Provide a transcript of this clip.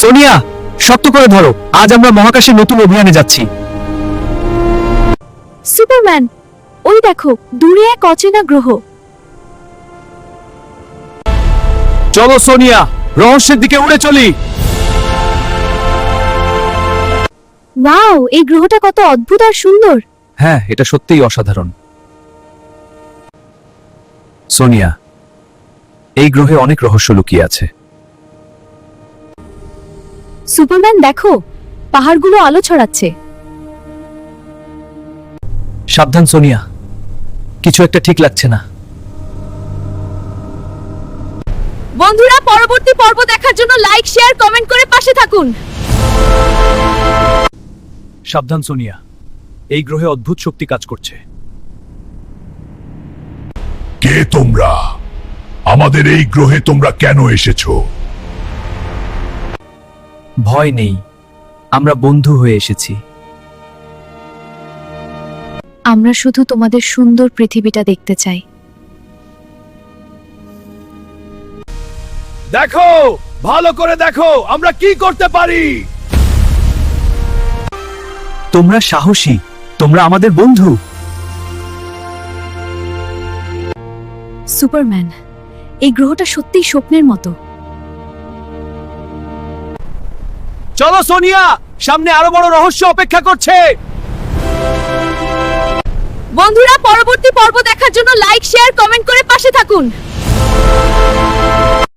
সোনিয়া, শক্ত করে ধরো। আজ আমরা মহাকাশে নতুন অভিযানে যাচ্ছি। সুপারম্যান, ওই দেখো দূরে এক অচেনা গ্রহ। চলো সোনিয়া, রহস্যের দিকে উড়ে চলি। ওয়াও, এই গ্রহটা কত অদ্ভুত আর সুন্দর। হ্যাঁ, এটা সত্যিই অসাধারণ। সোনিয়া, এই গ্রহে অনেক রহস্য লুকিয়ে আছে। সুপারম্যান দেখো, পাহাড়গুলো আলো ছড়াচ্ছে। সাবধান সোনিয়া, কিছু একটা ঠিক লাগছে না। বন্ধুরা, পরবর্তী পর্ব দেখার জন্য লাইক, শেয়ার, কমেন্ট করে পাশে থাকুন। সাবধান সোনিয়া, এই গ্রহে অদ্ভুত শক্তি কাজ করছে। কে তোমরা? আমাদের এই গ্রহে তোমরা কেন এসেছো? ভয় নেই, আমরা বন্ধু হয়ে এসেছি। আমরা শুধু তোমাদের সুন্দর পৃথিবীটা দেখতে চাই। দেখো, ভালো করে দেখো, আমরা কি করতে পারি। তোমরা সাহসী, তোমরা আমাদের বন্ধু। সুপারম্যান, এই গ্রহটা সত্যিই স্বপ্নের মতো। চলো সোনিয়া, সামনে আরো বড় রহস্য অপেক্ষা করছে। বন্ধুরা, পরবর্তী পর্ব দেখার জন্য লাইক, শেয়ার, কমেন্ট করে পাশে থাকুন।